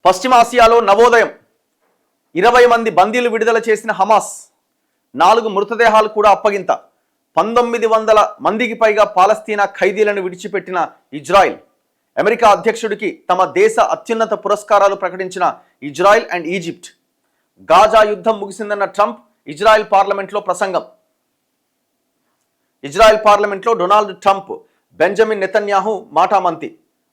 పశ్చిమాసియాలో నవోదయం 20 మంది బందీలు విడుదల చేసిన హమాస్ 4 మృతదేహాలు కూడా అప్పగింత 1900 మందికి పైగా పాలస్తీనా ఖైదీలను విడిచిపెట్టిన ఇజ్రాయిల్ అమెరికా అధ్యక్షుడికి తమ దేశ అత్యున్నత పురస్కారాలు ప్రకటించిన ఇజ్రాయిల్ అండ్ ఈజిప్ట్ గాజా యుద్ధం ముగిసిందన్న ట్రంప్ ఇజ్రాయిల్ పార్లమెంట్లో ప్రసంగం ఇజ్రాయిల్ పార్లమెంట్లో డొనాల్డ్ ట్రంప్ బెంజమిన్ నెతన్యాహు మాటామంతి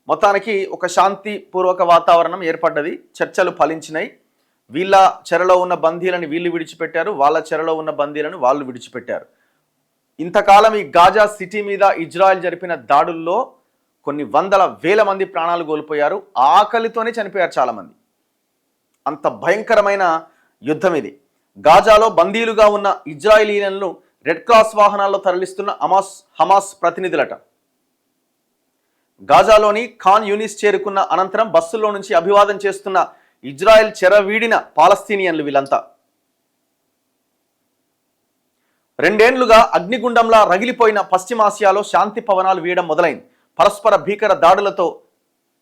మొత్తానికి ఒక శాంతిపూర్వక వాతావరణం ఏర్పడ్డది చర్చలు ఫలించినాయి వీళ్ళ చెరలో ఉన్న బందీలను వీళ్ళు విడిచిపెట్టారు వాళ్ళ చెరలో ఉన్న బందీలను వాళ్ళు విడిచిపెట్టారు ఇంతకాలం ఈ గాజా సిటీ మీద ఇజ్రాయెల్ జరిపిన దాడుల్లో కొన్ని వందల వేల మంది ప్రాణాలు కోల్పోయారు ఆకలితోనే చనిపోయారు చాలామంది అంత భయంకరమైన యుద్ధం ఇది గాజాలో బందీలుగా ఉన్న ఇజ్రాయిలీలను రెడ్ క్రాస్ వాహనాల్లో తరలిస్తున్న హమాస్ ప్రతినిధులట గాజాలోని ఖాన్ యూనిస్ చేరుకున్న అనంతరం బస్సుల్లో నుంచి అభివాదం చేస్తున్న ఇజ్రాయెల్ చెరవీడిన పాలస్తీనియన్లు వీళ్ళంతా 2 ఏళ్లుగా అగ్నిగుండంలా రగిలిపోయిన పశ్చిమాసియాలో శాంతి పవనాలు వీయడం మొదలైంది పరస్పర భీకర దాడులతో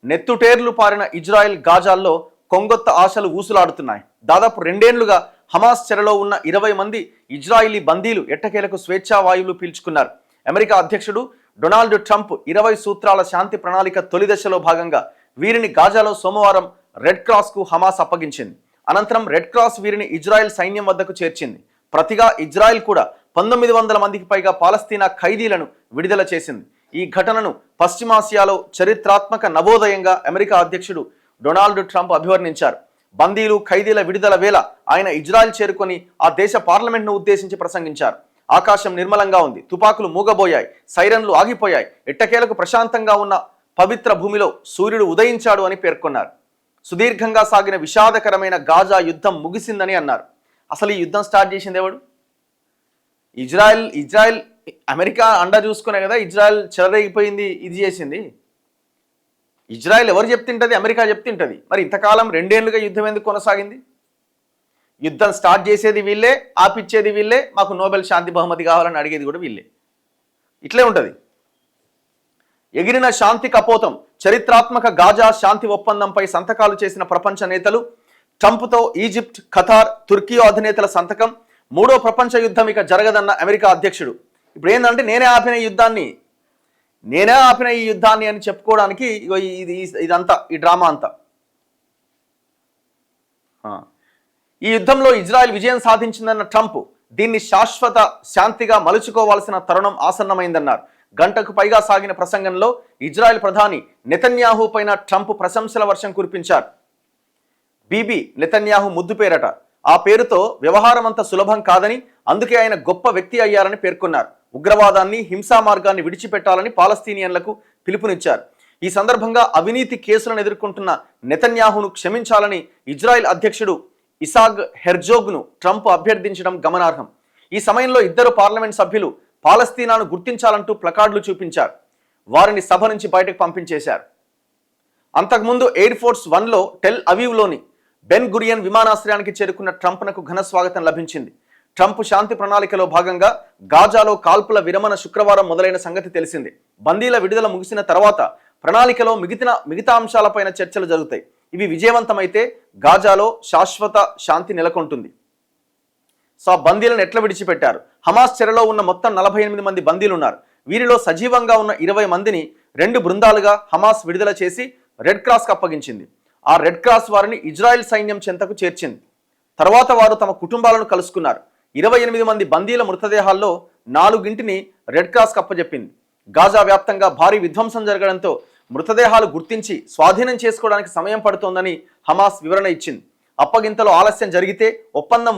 నెత్తుటేర్లు పారిన ఇజ్రాయెల్ గాజాల్లో కొంగొత్త ఆశలు ఊసులాడుతున్నాయి దాదాపు 2 ఏళ్లుగా హమాస్ చెరలో ఉన్న 20 మంది ఇజ్రాయిలీ బందీలు ఎట్టకేలకు స్వేచ్ఛా వాయువులు పీల్చుకున్నారు అమెరికా అధ్యక్షుడు డొనాల్డ్ ట్రంప్ 20 సూత్రాల శాంతి ప్రణాళిక తొలి దశలో భాగంగా వీరిని గాజాలో సోమవారం రెడ్ క్రాస్కు హమాస్ అప్పగించింది అనంతరం రెడ్ క్రాస్ వీరిని ఇజ్రాయెల్ సైన్యం వద్దకు చేర్చింది ప్రతిగా ఇజ్రాయెల్ కూడా 1900 మందికి పైగా పాలస్తీనా ఖైదీలను విడుదల చేసింది ఈ ఘటనను పశ్చిమాసియాలో చరిత్రాత్మక నవోదయంగా అమెరికా అధ్యక్షుడు డొనాల్డ్ ట్రంప్ అభివర్ణించారు బందీలు ఖైదీల విడుదల వేళ ఆయన ఇజ్రాయెల్ చేరుకొని ఆ దేశ పార్లమెంట్ను ఉద్దేశించి ప్రసంగించారు ఆకాశం నిర్మలంగా ఉంది తుపాకులు మూగబోయాయి సైరన్లు ఆగిపోయాయి ఎట్టకేలకు ప్రశాంతంగా ఉన్న పవిత్ర భూమిలో సూర్యుడు ఉదయించాడు అని పేర్కొన్నారు సుదీర్ఘంగా సాగిన విషాదకరమైన గాజా యుద్ధం ముగిసిందని అన్నారు అసలు ఈ యుద్ధం స్టార్ట్ చేసింది ఎవడు ఇజ్రాయెల్ అమెరికా అండ చూసుకునే కదా ఇజ్రాయెల్ చెలరేగిపోయింది ఇది చేసింది ఇజ్రాయెల్ ఎవరు చెప్తుంటది అమెరికా చెప్తుంటది మరి ఇంతకాలం 2 ఏళ్లుగా యుద్ధం ఎందుకు కొనసాగింది యుద్ధం స్టార్ట్ చేసేది వీళ్ళే ఆపిచ్చేది వీళ్ళే మాకు నోబెల్ శాంతి బహుమతి కావాలని అడిగేది కూడా వీళ్ళే ఇట్లే ఉంటుంది ఎగిరిన శాంతి కపోతం చరిత్రాత్మక గాజా శాంతి ఒప్పందంపై సంతకాలు చేసిన ప్రపంచ నేతలు ట్రంప్తో ఈజిప్ట్ ఖతార్ తుర్కీ అధినేతల సంతకం 3వ ప్రపంచ యుద్ధం ఇక జరగదన్న అమెరికా అధ్యక్షుడు ఇప్పుడు ఏంటంటే నేనే ఆపిన ఈ యుద్ధాన్ని అని చెప్పుకోవడానికి ఇదంతా ఈ డ్రామా అంతా ఈ యుద్ధంలో ఇజ్రాయెల్ విజయం సాధించిందన్న ట్రంప్ దీన్ని శాశ్వత శాంతిగా మలుచుకోవాల్సిన తరుణం ఆసన్నమైందన్నారు గంటకు పైగా సాగిన ప్రసంగంలో ఇజ్రాయెల్ ప్రధాని నెతన్యాహు పైన ట్రంప్ ప్రశంసల వర్షం కురిపించారు బీబీ నెతన్యాహు ముద్దు పేరట ఆ పేరుతో వ్యవహారం అంత సులభం కాదని అందుకే ఆయన గొప్ప వ్యక్తి అయ్యారని పేర్కొన్నారు ఉగ్రవాదాన్ని హింసా మార్గాన్ని విడిచిపెట్టాలని పాలస్తీనియన్లకు పిలుపునిచ్చారు ఈ సందర్భంగా అవినీతి కేసులను ఎదుర్కొంటున్న నెతన్యాహును క్షమించాలని ఇజ్రాయెల్ అధ్యక్షుడు ఇసాక్ హెర్జోగ్ను ట్రంప్ అభ్యర్థించడం గమనార్హం ఈ సమయంలో 2 పార్లమెంట్ సభ్యులు పాలస్తీనాను గుర్తించాలంటూ ప్లకార్డులు చూపించారు వారిని సభ నుంచి బయటకు పంపించేశారు అంతకుముందు ఎయిర్ ఫోర్స్ 1లో టెల్ అవీవ్లోని బెన్ గురియన్ విమానాశ్రయానికి చేరుకున్న ట్రంప్నకు ఘన స్వాగతం లభించింది ట్రంప్ శాంతి ప్రణాళికలో భాగంగా గాజాలో కాల్పుల విరమణ శుక్రవారం మొదలైన సంగతి తెలిసింది బందీల విడుదల ముగిసిన తర్వాత ప్రణాళికలో మిగతా అంశాలపైన చర్చలు జరుగుతాయి ఇవి విజయవంతమైతే గాజాలో శాశ్వత శాంతి నెలకొంటుంది సో బందీలను ఎట్లా విడిచిపెట్టారు హమాస్ చెరలో ఉన్న మొత్తం 48 మంది బందీలు ఉన్నారు వీరిలో సజీవంగా ఉన్న 20 మందిని 2 బృందాలుగా హమాస్ విడుదల చేసి రెడ్ క్రాస్కి అప్పగించింది ఆ రెడ్ క్రాస్ వారిని ఇజ్రాయెల్ సైన్యం చెంతకు చేర్చింది తర్వాత వారు తమ కుటుంబాలను కలుసుకున్నారు 28 మంది బందీల మృతదేహాల్లో 4 రెడ్ క్రాస్కి అప్పజెప్పింది గాజా వ్యాప్తంగా భారీ విధ్వంసం జరగడంతో మృతదేహాలు గుర్తించి స్వాధీనం చేసుకోవడానికి సమయం పడుతోందని హమాస్ వివరణ ఇచ్చింది అప్పగింతలో ఆలస్యం జరిగితే ఒప్పందం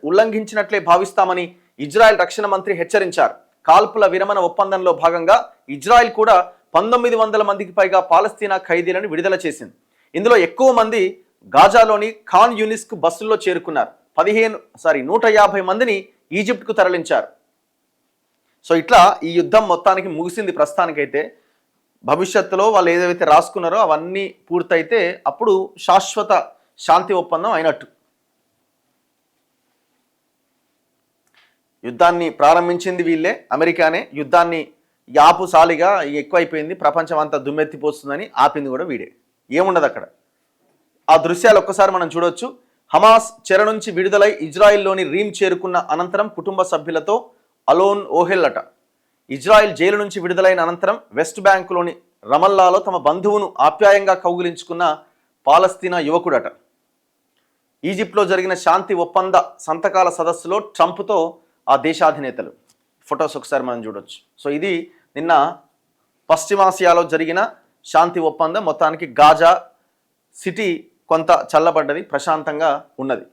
ఉల్లంఘించినట్లే భావిస్తామని ఇజ్రాయెల్ రక్షణ మంత్రి హెచ్చరించారు కాల్పుల విరమణ ఒప్పందంలో భాగంగా ఇజ్రాయెల్ కూడా 1900 మందికి పైగా పాలస్తీనా ఖైదీలను విడుదల చేసింది ఇందులో ఎక్కువ మంది గాజాలోని ఖాన్ యూనిస్కు బస్సుల్లో చేరుకున్నారు 150 మందిని ఈజిప్ట్కు తరలించారు సో ఇట్లా ఈ యుద్ధం మొత్తానికి ముగిసింది ప్రస్తుతానికైతే భవిష్యత్తులో వాళ్ళు ఏదైతే రాసుకున్నారో అవన్నీ పూర్తయితే అప్పుడు శాశ్వత శాంతి ఒప్పందం అయినట్టు యుద్ధాన్ని ప్రారంభించింది వీళ్ళే అమెరికానే యుద్ధాన్ని యాపుసాలిగా ఎక్కువైపోయింది ప్రపంచం అంతా దుమ్మెత్తిపోస్తుందని ఆపింది కూడా వీడే ఏముండదు అక్కడ ఆ దృశ్యాలు ఒక్కసారి మనం చూడొచ్చు. హమాస్ చెర నుంచి విడుదలై ఇజ్రాయిల్లోని రీమ్ చేరుకున్న అనంతరం కుటుంబ సభ్యులతో అలోన్ ఓహెల్లట. ఇజ్రాయిల్ జైలు నుంచి విడుదలైన అనంతరం వెస్ట్ బ్యాంకులోని రమల్లాలో తమ బంధువును ఆప్యాయంగా కౌగిలించుకున్న పాలస్తీనా యువకుడట. ఈజిప్ట్లో జరిగిన శాంతి ఒప్పంద సంతకాల సదస్సులో ట్రంప్తో ఆ దేశాధినేతలు. ఫొటోస్ ఒకసారి మనం చూడొచ్చు. సో ఇది నిన్న పశ్చిమాసియాలో జరిగిన శాంతి ఒప్పందం. మొత్తానికి గాజా సిటీ కొంత చల్లబడ్డది, ప్రశాంతంగా ఉన్నది.